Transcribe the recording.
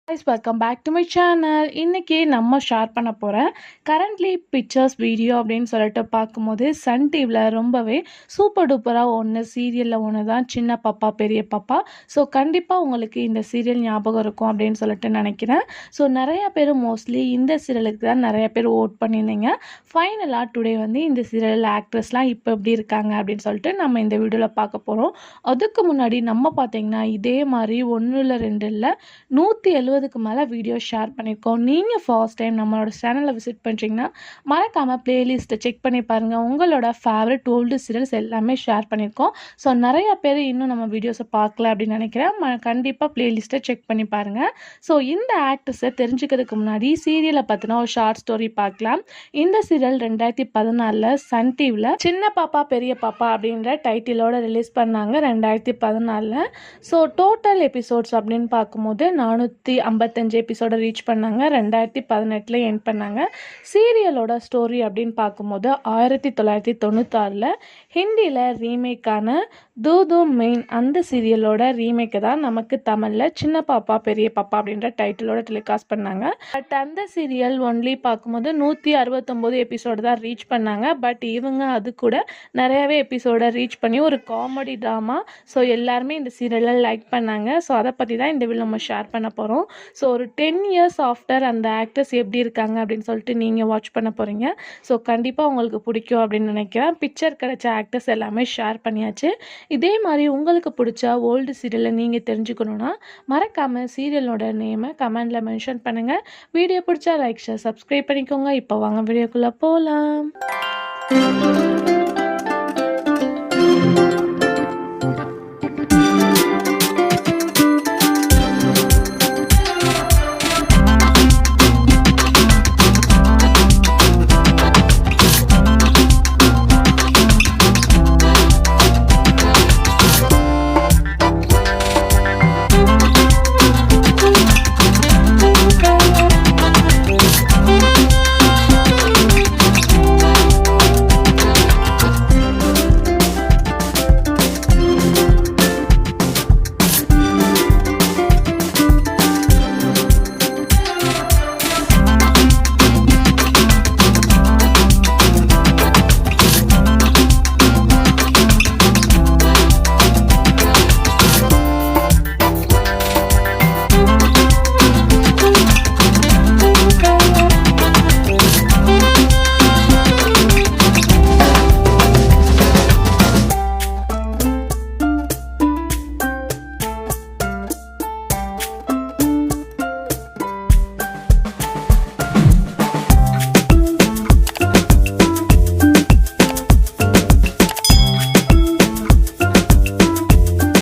guys, welcome back to my channel. இன்னைக்கு நம்ம share பண்ண போற கரண்ட்லி பிக்சர்ஸ் வீடியோ அப்படின்னு சொல்லிட்டு பார்க்கும்போது சன் டிவில ரொம்பவே சூப்பர் டூப்பரா ஒன்று சீரியல்ல ஒன்று தான் சின்ன பாப்பா பெரிய பாப்பா. ஸோ கண்டிப்பாக உங்களுக்கு இந்த சீரியல் ஞாபகம் இருக்கும் அப்படின்னு சொல்லிட்டு நினைக்கிறேன். ஸோ நிறைய பேர் மோஸ்ட்லி இந்த சீரியலுக்கு தான் நிறைய பேர் ஓட் பண்ணியிருந்தீங்க. ஃபைனலாக டுடே வந்து இந்த சீரியல் ஆக்ட்ரஸ்லாம் இப்போ எப்படி இருக்காங்க அப்படின்னு சொல்லிட்டு நம்ம இந்த வீடியோவில் பார்க்க போகிறோம். அதுக்கு முன்னாடி நம்ம பார்த்தீங்கன்னா இதே மாதிரி 1 இல்லை 2 இல்லை 170க்கு மேலே வீடியோ ஷேர் பண்ணியிருக்கோம். நீங்கள் ஃபர்ஸ்ட் டைம் நம்மளோட சேனலை விசிட் பண்ணுறீங்கன்னா மறக்காமல் ப்ளேலிஸ்ட்டை செக் பண்ணி பாருங்கள். உங்களோட ஃபேவரட் ஓல்டு சீரியல்ஸ் எல்லாமே ஷேர் பண்ணியிருக்கோம். ஸோ நிறையா பேர் இன்னும் நம்ம வீடியோஸை பார்க்கல அப்படின்னு நினைக்கிறேன். கண்டிப்பாக ப்ளேலிஸ்ட்டை செக் பண்ணி பாருங்கள். ஸோ இந்த ஆக்ட்ரஸை தெரிஞ்சுக்கிறதுக்கு முன்னாடி சீரியலை பற்றின ஒரு ஷார்ட் ஸ்டோரி பார்க்கலாம். இந்த சீரியல் 2014 சன் டிவியில் சின்ன பாப்பா பெரிய பாப்பா அப்படின்ற டைட்டிலோட ரிலீஸ் பண்ணாங்க 2014. ஸோ டோட்டல் எபிசோட்ஸ் அப்படின்னு பார்க்கும்போது 455 எபிசோட ரீச் பண்ணாங்க. 2018 எண்ட் பண்ணாங்க. சீரியலோட ஸ்டோரி அப்படின்னு பார்க்கும்போது 1996 ஹிந்தியில் ரீமேக்கான தூது மெயின் அந்த சீரியலோட ரீமேக்கை தான் நமக்கு தமிழில் சின்ன பாப்பா பெரிய பாப்பா அப்படின்ற டைட்டிலோட டெலிகாஸ்ட் பண்ணாங்க. பட் அந்த சீரியல் ஒன்லி பார்க்கும்போது 169 எபிசோடு தான் ரீச் பண்ணாங்க. பட் இவங்க அது கூட நிறையவே எபிசோட ரீச் பண்ணி ஒரு காமெடி ட்ராமா. ஸோ எல்லாருமே இந்த சீரியலை லைக் பண்ணாங்க. ஸோ அதை பற்றி தான் இந்த வீடியோ நம்ம ஷேர் பண்ண போகிறோம். ஸோ ஒரு 10 இயர்ஸ் ஆஃப்டர் அந்த ஆக்டர்ஸ் எப்படி இருக்காங்க அப்படின்னு சொல்லிட்டு நீங்கள் வாட்ச் பண்ண போகிறீங்க. ஸோ கண்டிப்பாக உங்களுக்கு பிடிக்கும் அப்படின்னு நினைக்கிறேன். பிக்சர் கிடைச்ச ஆக்டர்ஸ் எல்லாமே ஷேர் பண்ணியாச்சு. இதே மாதிரி உங்களுக்கு பிடிச்ச ஓல்டு சீரியலை நீங்கள் தெரிஞ்சுக்கணுன்னா மறக்காமல் சீரியலோட நேமை கமெண்டில் மென்ஷன் பண்ணுங்கள். வீடியோ பிடிச்சா லைக் ஷேர் சப்ஸ்கிரைப் பண்ணிக்கோங்க. இப்போ வாங்க வீடியோக்குள்ளே போகலாம்.